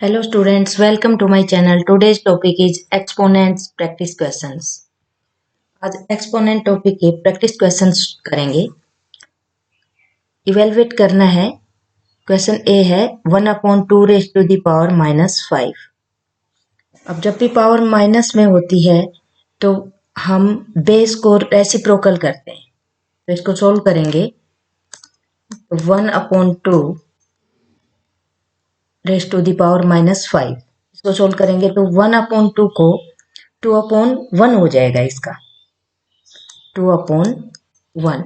Hello students, welcome to my channel. Today's topic is exponents practice questions. आज exponent topic के practice questions करेंगे. Evaluate करना है. Question ए है 1/2 रेज़ टू द पावर -5. अब जब भी पावर माइनस में होती है तो हम बेस को रेसिप्रोकल करते हैं. तो इसको सोल्व करेंगे. 1/2 रेज़ टू द पावर -5 इसको सोल्व करेंगे तो 1/2 को 2/1 हो जाएगा. इसका 2/1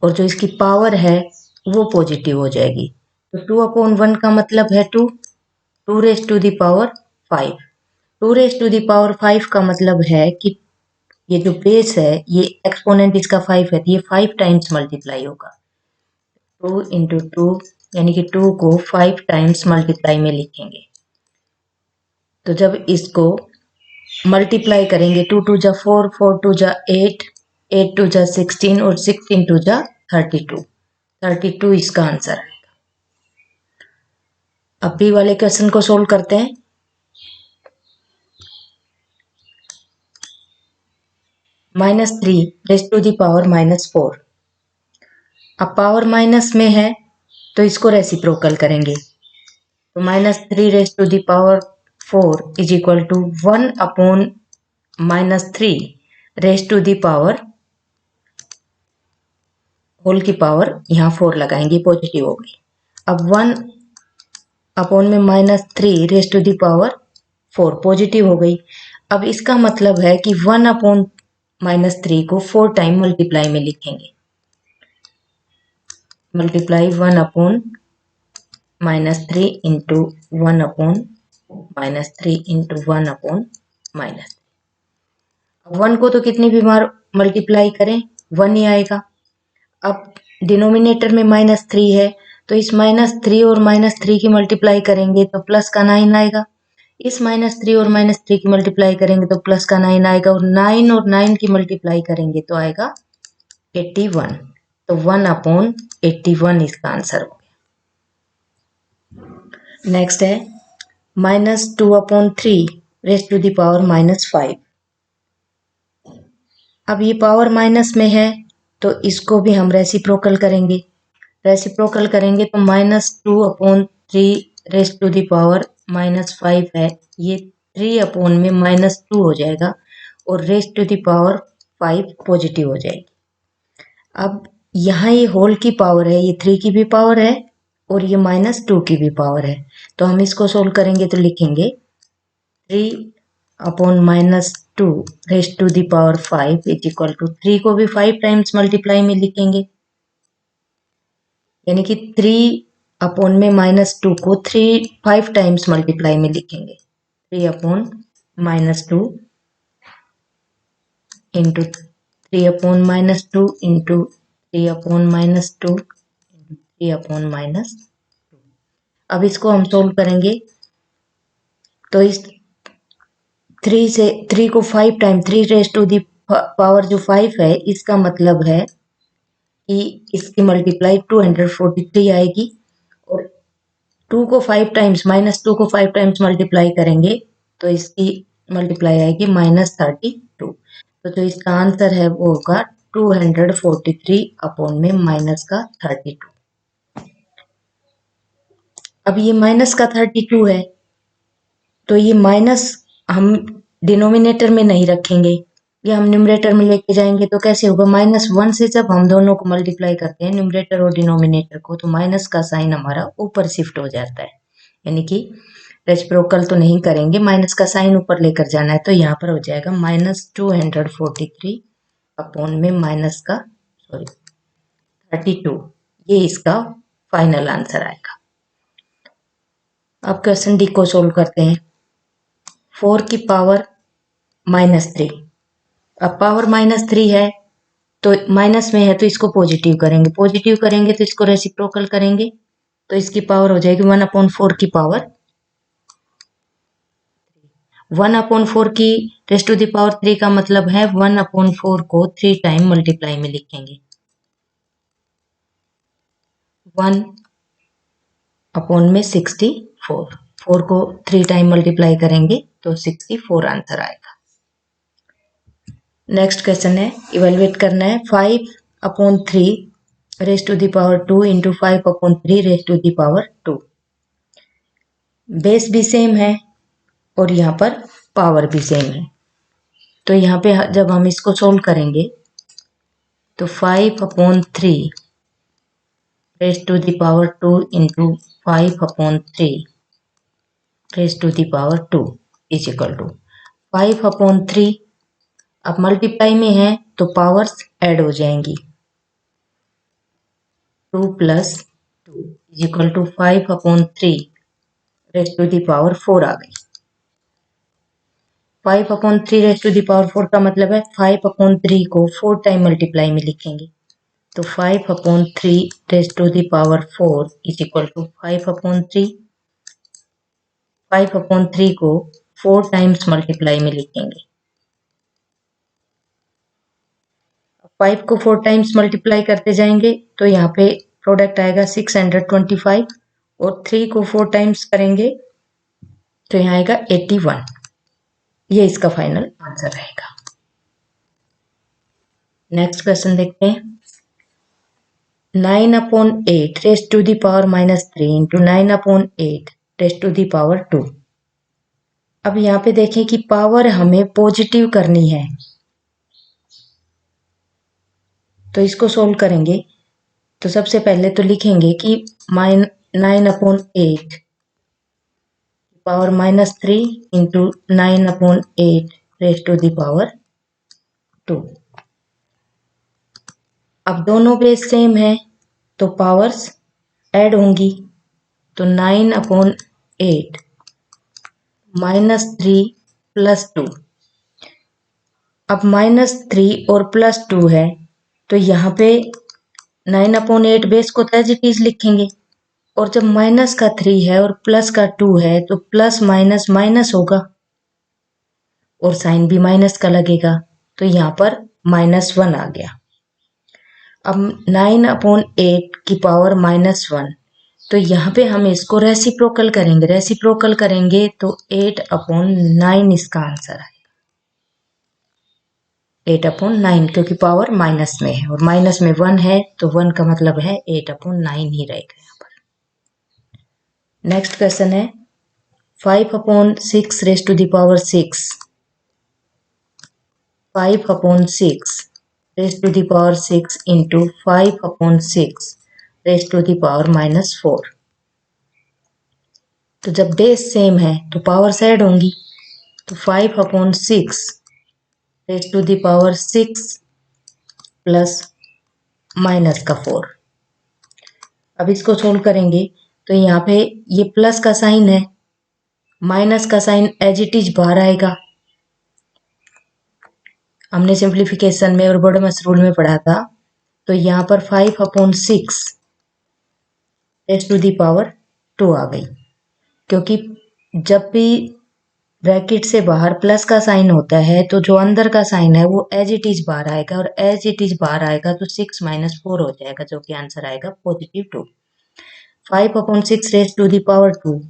और जो इसकी पावर है वो पॉजिटिव हो जाएगी. तो 2/1 का मतलब है 2 raise to the power 5. 2 raise to the power 5 का मतलब है कि ये जो बेस है ये एक्सपोनेंट इसका 5 है तो ये 5 टाइम्स मल्टीप्लाई होगा. 2 इंटू 2 यानी कि 2 को 5 टाइम्स मल्टीप्लाई में लिखेंगे. तो जब इसको मल्टीप्लाई करेंगे 2 2 जा 4 4 2 जा 8 8 2 जा 16 और 16 2 जा 32 इसका आंसर आएगा. अब बी वाले क्वेश्चन को सोल्व करते हैं. -3 रेज़ टू द पावर -4. अब पावर माइनस में है तो इसको रेसिप्रोकल करेंगे. तो -3 raise to the power 4 is equal to 1/-3 raise to the power whole की पावर यहाँ 4 लगाएंगे, पॉजिटिव हो गई. अब 1/में -3 raise to the power 4 positive हो गई. अब इसका मतलब है कि 1/-3 को 4 टाइम मल्टीप्लाई में लिखेंगे. Multiply 1/-3 into 1/-3 into 1/-3. 1 को तो कितनी भी बार मल्टीप्लाई करें 1 ही आएगा. अब डिनोमिनेटर में -3 है तो इस -3 और -3 की मल्टीप्लाई करेंगे तो प्लस का 9 आएगा. इस -3 और -3 की मल्टीप्लाई करेंगे तो प्लस का 9 आएगा और 9 और 9 की मल्टीप्लाई करेंगे तो आएगा 81. तो 1/81 इसका आंसर हो गया. नेक्स्ट है -2/3 रेज़ टू द पावर -5. अब ये पावर माइनस में है तो इसको भी हम रेसिप्रोकल करेंगे. रेसिप्रोकल करेंगे तो -2/3 रेज़ टू द पावर -5 है. ये 3/में -2 हो जाएगा और raise to the power 5 positive हो जाएगी. अब यहाँ ये होल की पावर है, ये 3 की भी पावर है और ये -2 की भी पावर है. तो हम इसको सोल्व करेंगे तो लिखेंगे 3/-2 raise to the power 5 is equal to 3 को भी 5 टाइम्स मल्टीप्लाई में लिखेंगे. यानी कि 3/में -2 को 5 टाइम्स मल्टीप्लाई में लिखेंगे. 3/-2 इंटू 3/-2 इंटू 3/-2 3/-2. अब इसको हम सोल्व करेंगे तो इस 3 को 5 time 3 raise to the power जो 5 है इसका मतलब है कि इसकी मल्टीप्लाई 243 आएगी और 2 को 5 टाइम्स -2 को 5 टाइम्स मल्टीप्लाई करेंगे तो इसकी मल्टीप्लाई आएगी -32. तो जो इसका आंसर है वो होगा 243/-32. अब ये -32 है तो ये माइनस हम डिनोमिनेटर में नहीं रखेंगे, ये हम न्यूमरेटर में लेके जाएंगे. तो कैसे होगा -1 से जब हम दोनों को मल्टीप्लाई करते हैं न्यूमरेटर और डिनोमिनेटर को तो माइनस का साइन हमारा ऊपर शिफ्ट हो जाता है. यानी कि रेसिप्रोकल तो नहीं करेंगे, माइनस का साइन ऊपर लेकर जाना है. तो यहाँ पर हो जाएगा -243/-32. ये इसका फाइनल आंसर आएगा. अब क्वेश्चन डी को सोल्व करते हैं. 4 की पावर -3. अब पावर -3 है तो माइनस में है तो इसको पॉजिटिव करेंगे तो इसको रेसिप्रोकल करेंगे तो इसकी पावर हो जाएगी 1/4 की पावर 1/4 की रेज़ टू द पावर 3 का मतलब है 1/4 को 3 टाइम मल्टीप्लाई में लिखेंगे. 1/में 64 4 को 3 टाइम मल्टीप्लाई करेंगे तो 64 आंसर आएगा। नेक्स्ट क्वेश्चन है, इवेलुएट करना है 5/3 raise to the power 2 into 5/3 raise to the power 2। Base भी सेम है और यहाँ पर पावर भी सेम है, तो यहाँ पे जब हम इसको सोल्व करेंगे तो 5/3 raise to the power 2 into 5/3 raise to the power 2 is equal to 5/3। अब मल्टीप्लाई में है तो पावर्स ऐड हो जाएंगी, 2 + 2 is equal to 5/3 raise to the power 4 आ गई। 5/3 रेज टू द पावर 4 का मतलब है 5/3 को 4 टाइम मल्टीप्लाई में लिखेंगे, तो 5/3 raise to the power 4 is equal to 5/3। 5/3 को 4 टाइम्स मल्टीप्लाई में लिखेंगे, 5 को 4 टाइम्स मल्टीप्लाई करते जाएंगे तो यहाँ पे प्रोडक्ट आएगा 625 और 3 को 4 टाइम्स करेंगे तो यहाँ आएगा 81। ये इसका फाइनल आंसर रहेगा। नेक्स्ट क्वेश्चन देखते हैं, 9/8 raise to the power -3 into 9/8 raise to the power 2। अब यहाँ पे देखें कि पावर हमें पॉजिटिव करनी है, तो इसको सोल्व करेंगे तो सबसे पहले तो लिखेंगे कि 9/8 power -3 into 9/8 raise to the power 2। अब दोनों बेस सेम है तो पावर्स ऐड होंगी, तो 9/8 -3 + 2। अब -3 और +2 है तो यहाँ पे 9/8 बेस को तो एज इट इज लिखेंगे, और जब माइनस का 3 है और प्लस का 2 है तो प्लस माइनस माइनस होगा और साइन भी माइनस का लगेगा, तो यहाँ पर -1 आ गया। अब 9/8 की पावर -1, तो यहाँ पे हम इसको रेसिप्रोकल करेंगे, रेसिप्रोकल करेंगे तो 8/9 इसका आंसर है। 8/9 क्योंकि पावर माइनस में है और माइनस में 1 है तो 1 का मतलब है 8/9 ही रहेगा यहाँ पर। नेक्स्ट क्वेश्चन है 5/6 raise to the power 6। 5/6 raise to the power 6 into 5/6 raise to the power -4। तो जब बेस सेम है तो पावर्स ऐड होंगी, तो 5/6 raise to the power 6 plus -4। अब इसको सोल्व करेंगे तो यहाँ पे ये प्लस का साइन है, माइनस का साइन एज इट इज बाहर आएगा। हमने सिंप्लीफिकेशन में और बॉडमस रूल में पढ़ा था, तो यहाँ पर 5/6 रेज टू द पावर 2 आ गई, क्योंकि जब भी ब्रैकेट से बाहर प्लस का साइन होता है तो जो अंदर का साइन है वो एज इट इज बाहर आएगा, और एज इट इज बाहर आएगा तो 6 - 4 हो जाएगा, जो कि आंसर आएगा +2। 5/6 रेज टू द पावर 2,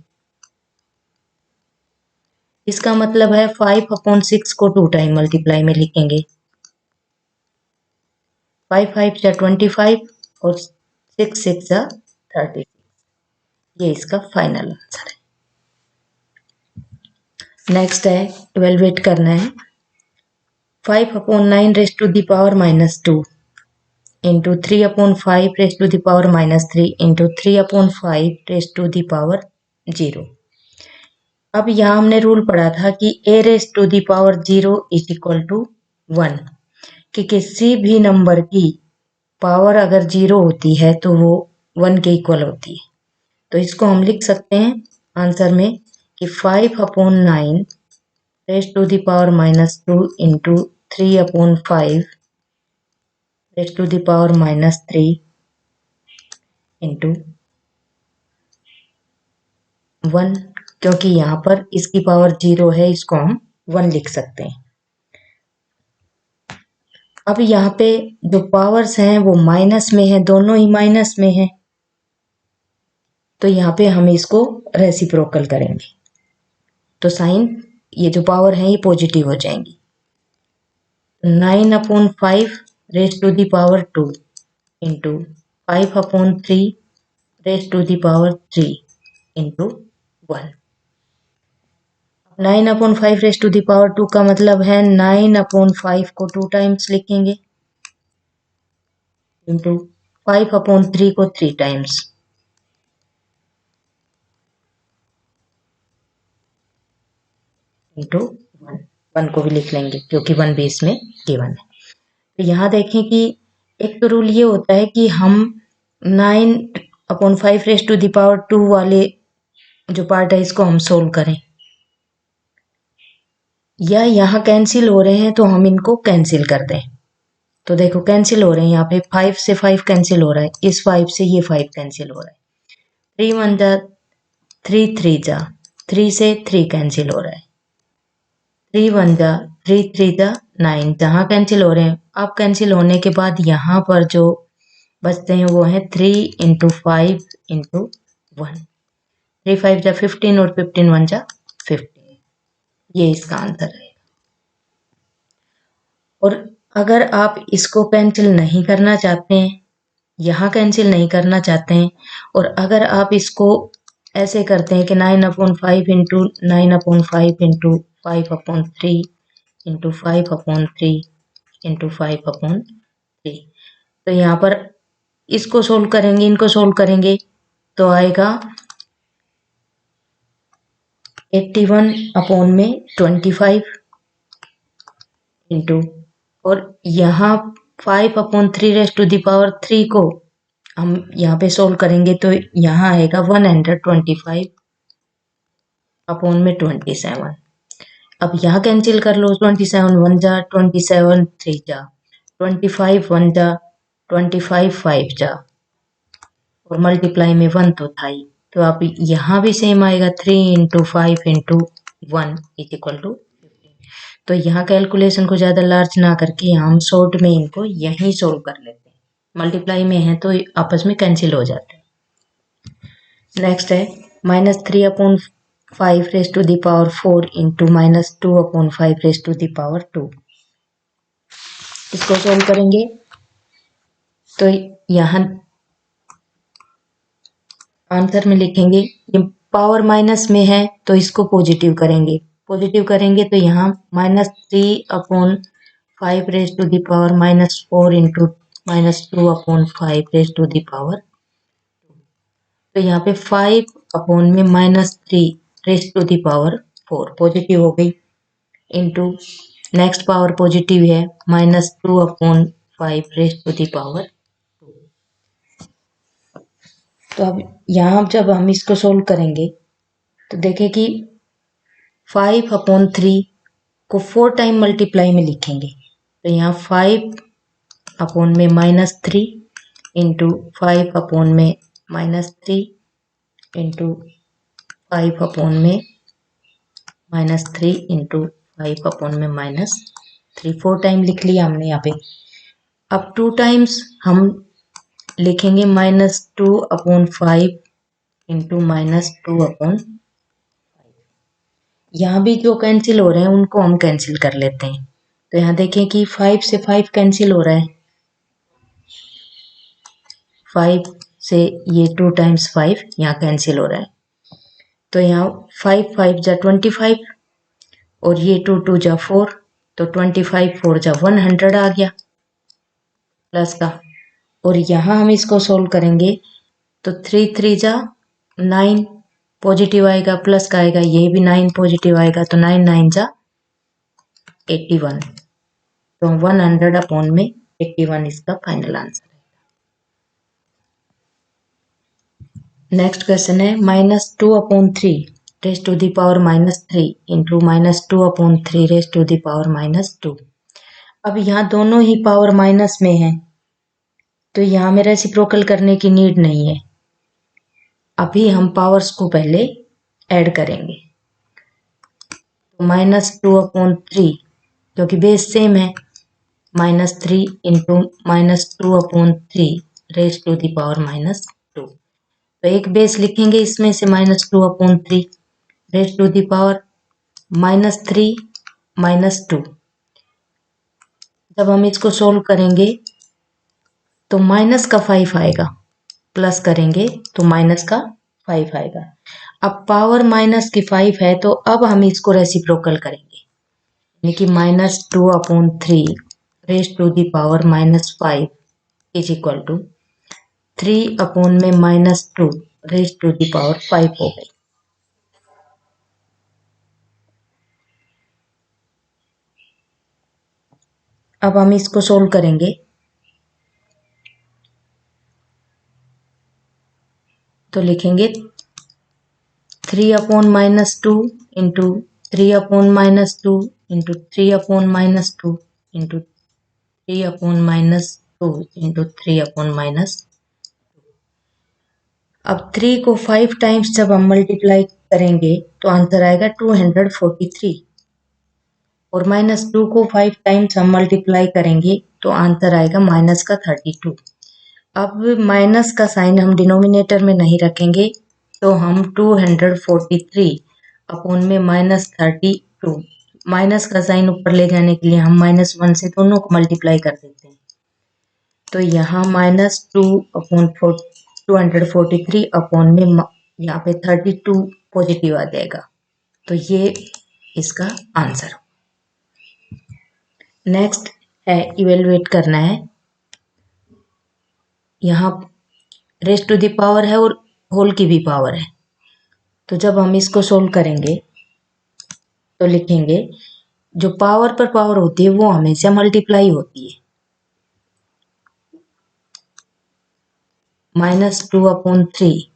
इसका मतलब है 5/6 को 2 टाइम मल्टीप्लाई में लिखेंगे, 5 5 जा 25 और 6 6 जा 36। ये इसका फाइनल आंसर है। नेक्स्ट है, इवेलुएट करना है 5/9 raise to the power -2 into 3/5 raise to the power -3 into 3/5 raise to the power 0। अब यहाँ हमने रूल पढ़ा था कि a raise to the power 0 is equal to 1, कि किसी भी नंबर की पावर अगर 0 होती है तो वो 1 के इक्वल होती है। तो इसको हम लिख सकते हैं आंसर में कि 5/9 raise to the power -2 into 3/5 raise to the power -3 into 1, क्योंकि यहाँ पर इसकी पावर 0 है, इसको हम 1 लिख सकते हैं। अब यहाँ पे जो पावर्स हैं वो माइनस में है, दोनों ही माइनस में है, तो यहाँ पे हम इसको रेसिप्रोकल करेंगे, तो साइन ये जो पावर है ये पॉजिटिव हो जाएंगी। 9/5 raise to the power 2 into 5/3 raise to the power 3 into 1। 9/5 raise to the power 2 का मतलब है 9/5 को 2 टाइम्स लिखेंगे इंटू 5/3 को 3 टाइम्स इंटू 1 को भी लिख लेंगे क्योंकि 1 बेस में गिवन है। तो यहाँ देखें कि एक तो रूल ये होता है कि हम 9/5 रेज टू द पावर 2 वाले जो पार्ट है इसको हम सोल्व करें, या यहाँ कैंसिल हो रहे हैं तो हम इनको कैंसिल कर दें। तो देखो कैंसिल हो रहे हैं, यहाँ पे 5 से 5 कैंसिल हो रहा है, इस 5 से ये 5 कैंसिल हो रहा है। 3 1 जा 3 3 जा 3 से 3 कैंसिल हो रहा है। 3 1 जा 3 3 जा 9, जहाँ कैंसिल हो रहे हैं। अब कैंसिल होने के बाद यहाँ पर जो बचते हैं वो है 3 इंटू 5 इंटू 1। 3 5 जा 15 और 15 1 जा 15। ये इसका आंसर है। और अगर आप इसको कैंसिल नहीं करना चाहते हैं, यहाँ कैंसिल नहीं करना चाहते हैं, और अगर आप इसको ऐसे करते हैं कि 9/5 इंटू 9/5 इंटू 5/3 इंटू 5/3 इंटू 5/3, तो यहाँ पर इसको सोल्व करेंगे, इनको सोल्व करेंगे तो आएगा 81/25 इंटू, और यहाँ 5/3 रेज टू द पावर 3 को हम यहाँ पे सोल्व करेंगे तो यहाँ आएगा 125/27। अब यहाँ कैंसिल कर लो, 27 1 जा 27 3 जा 25 1 जा 25 5 जा, और मल्टीप्लाई में 1 तो था ही, तो अब यहाँ भी सेम आएगा 3 into 5 into 1 is equal to 15। तो यहाँ कैलकुलेशन को ज़्यादा लार्ज ना करके हम शॉर्ट में इनको यहीं सोल्व कर लेते हैं। मल्टीप्लाई में है तो आपस में कैंसिल हो जाते हैं। नेक्स्ट है -3/5 raise to the power 4 into -2/5 raise to the power 2। इसको सोल्व करेंगे तो यहाँ आंसर में लिखेंगे, ये पावर माइनस में है तो इसको पॉजिटिव करेंगे, पॉजिटिव करेंगे तो यहाँ -3/5 raise to the power -4 into -2/5 raise to the power, तो यहाँ पे 5/-3 raise to the power 4 positive हो गई, इंटू नेक्स्ट पावर पॉजिटिव है -2/5 रेज टू द पावर 2। तो अब यहाँ जब हम इसको सोल्व करेंगे तो देखें कि 5/3 को 4 टाइम मल्टीप्लाई में लिखेंगे, तो यहाँ 5/-3 इंटू 5/-3 इंटू 5/-3 इंटू 5/-3 4 टाइम लिख लिया हमने यहाँ पे। अब 2 टाइम्स हम लिखेंगे -2/5 इंटू -2/5। यहाँ भी जो कैंसिल हो रहे हैं उनको हम कैंसिल कर लेते हैं, तो यहाँ देखें कि 5 से 5 कैंसिल हो रहा है, 5 से ये 2 टाइम्स 5 यहाँ कैंसिल हो रहा है, तो यहाँ 5 5 जा 25 और ये 2 2 जा 4, तो 25 4 जा 100 आ गया प्लस का। और यहाँ हम इसको सोल्व करेंगे तो 3 3 जा 9 पॉजिटिव आएगा, प्लस का आएगा, ये भी 9 पॉजिटिव आएगा, तो 9 9 जा 81, तो 100/81 इसका फाइनल आंसर है। नेक्स्ट क्वेश्चन है -2/3 raise to the power -3 into -2/3 raise to the power -2। अब यहाँ दोनों ही पावर माइनस में है तो यहाँ में रेसिप्रोकल करने की नीड नहीं है, अभी हम पावर्स को पहले ऐड करेंगे। तो -2/3 क्योंकि बेस सेम है, -3 into -2/3 raise to the power -2, तो एक बेस लिखेंगे इसमें से -2/3 रेज टू द पावर -3 -2। जब हम इसको सोल्व करेंगे तो माइनस का 5 आएगा, प्लस करेंगे तो माइनस का 5 आएगा। अब पावर माइनस की 5 है तो अब हम इसको रेसिप्रोकल करेंगे, यानी कि -2/3 raise to the power -5 is equal to 3 में -2 रेज टू द पावर 5 हो गई। अब हम इसको सोल्व करेंगे तो लिखेंगे 3/-2 इंटू 3/-2 इंटू 3/-2 इंटू 3/-2 इंटू 3/-। अब 3 को 5 टाइम्स जब हम मल्टीप्लाई करेंगे तो आंसर आएगा 243 और -2 को 5 टाइम्स हम मल्टीप्लाई करेंगे तो आंसर आएगा -32। अब माइनस का साइन हम डिनोमिनेटर में नहीं रखेंगे तो हम 243 अपॉन में -32, माइनस का साइन ऊपर ले जाने के लिए हम -1 से दोनों को मल्टीप्लाई कर देते हैं। तो यहाँ -2/243 अपॉन में यहाँ पे 32 पॉजिटिव आ जाएगा। तो ये इसका आंसर। नेक्स्ट है इवेलुएट करना है। यहाँ रेज टू द पावर है और होल की भी पावर है, तो जब हम इसको सोल्व करेंगे तो लिखेंगे जो पावर पर पावर होती है वो हमेशा मल्टीप्लाई होती है। -2/3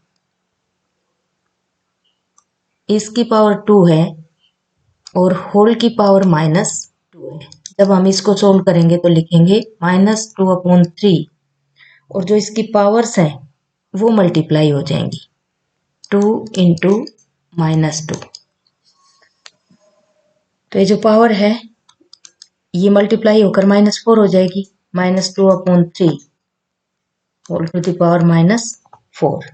इसकी पावर 2 है और होल की पावर -2 है। जब हम इसको सोल्व करेंगे तो लिखेंगे -2/3 और जो इसकी पावर्स हैं वो मल्टीप्लाई हो जाएंगी, 2 इंटू -2। तो ये जो पावर है ये मल्टीप्लाई होकर -4 हो जाएगी, -2/3 होल टू द पावर -4।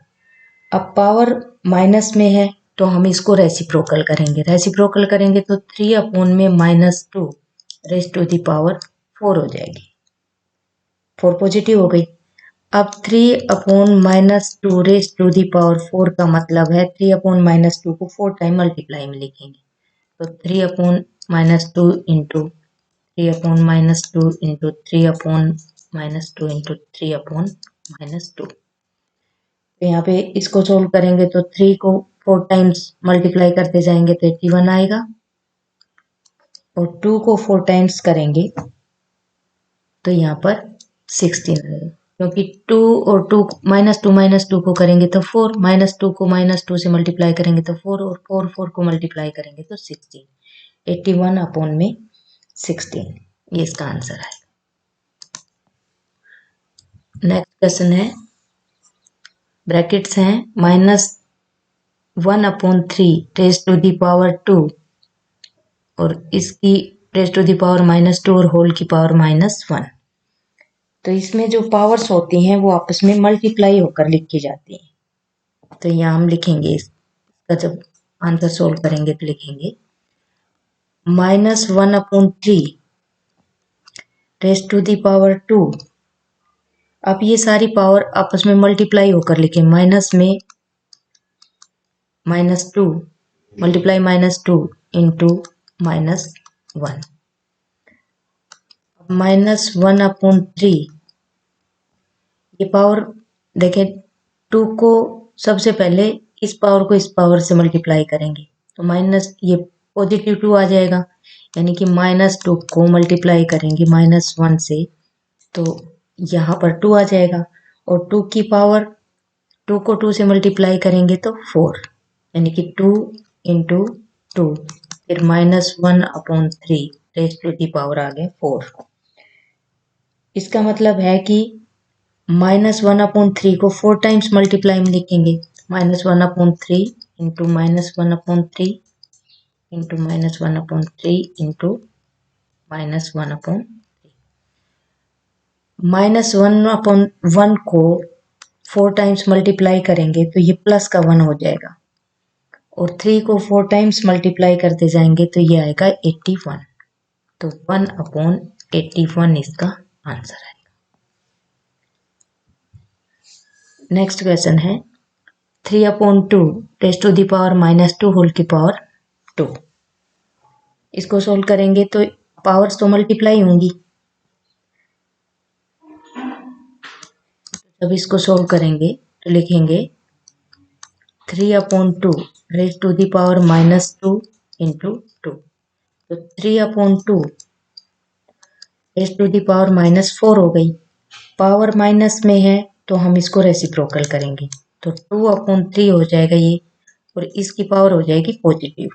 अब पावर माइनस में है तो हम इसको रेसिप्रोकल करेंगे, रेसिप्रोकल करेंगे तो 3 में -2 रेज टू द पावर 4 हो जाएगी, 4 पॉजिटिव हो गई। अब 3/-2 रेज टू द पावर 4 का मतलब है 3/-2 को 4 टाइम मल्टीप्लाई में लिखेंगे, तो 3/-2 इंटू 3/-2 इंटू 3/-2 इंटू 3/-2। तो यहाँ पे इसको सोल्व करेंगे तो 3 को 4 टाइम्स मल्टीप्लाई करते जाएंगे तो 81 आएगा और 2 को 4 टाइम्स करेंगे तो यहाँ पर 16 आएगा, क्योंकि 2 और 2 -2 को करेंगे तो 4, -2 को -2 से मल्टीप्लाई करेंगे तो 4 और 4 को मल्टीप्लाई करेंगे तो 16, 81 में 16, ये इसका आंसर है। नेक्स्ट क्वेश्चन है, ब्रैकेट्स हैं -1/3 रेज टू द पावर 2 और इसकी रेज टू द पावर -2 और होल की पावर -1। तो इसमें जो पावर्स होती हैं वो आपस में मल्टीप्लाई होकर लिखी जाती हैं। तो यहाँ हम लिखेंगे इसका, जब आंसर सोल्व करेंगे तो लिखेंगे -1/3 रेज टू द पावर 2। अब ये सारी पावर आपस में मल्टीप्लाई होकर लिखें, माइनस में -2 मल्टीप्लाई -2 इंटू -1, -1/3 ये पावर देखें 2 को सबसे पहले इस पावर को इस पावर से मल्टीप्लाई करेंगे तो माइनस ये पॉजिटिव 2 आ जाएगा, यानी कि -2 को मल्टीप्लाई करेंगे -1 से तो यहाँ पर 2 आ जाएगा और 2 की पावर 2 को 2 से मल्टीप्लाई करेंगे तो 4, यानी कि 2 इंटू 2 फिर -1/3 रेज टू दी पावर आ गए 4। इसका मतलब है कि -1/3 को 4 टाइम्स मल्टीप्लाई में लिखेंगे, -1/3 इंटू -1/3 इंटू -1/3 इंटू -1/3। -1/1 को 4 टाइम्स मल्टीप्लाई करेंगे तो ये प्लस का 1 हो जाएगा, और 3 को 4 टाइम्स मल्टीप्लाई करते जाएंगे तो ये आएगा 81। तो 1/81 इसका आंसर है। नेक्स्ट क्वेश्चन है 3/2 raise to the power -2 whole की पावर 2। इसको सोल्व करेंगे तो पावर्स तो मल्टीप्लाई होंगी। जब इसको सोल्व करेंगे तो लिखेंगे 3/2 raise to the power -2 into 2। तो 3/2 रेज़ टू द पावर -4 हो गई। पावर माइनस में है तो हम इसको रेसिप्रोकल करेंगे, तो 2/3 हो जाएगा ये, और इसकी पावर हो जाएगी पॉजिटिव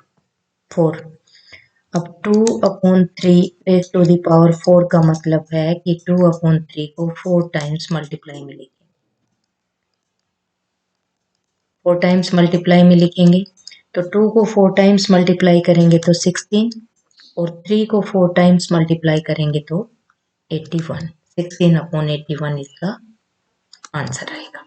4। अब 2/3 रेज़ टू द पावर 4 का मतलब है कि 2/3 को 4 टाइम्स मल्टीप्लाई में लिखेंगे। 4 टाइम्स मल्टीप्लाई में लिखेंगे तो 2 को 4 टाइम्स मल्टीप्लाई करेंगे तो 16, और 3 को 4 टाइम्स मल्टीप्लाई करेंगे तो 81। 16/81 इसका आंसर आएगा।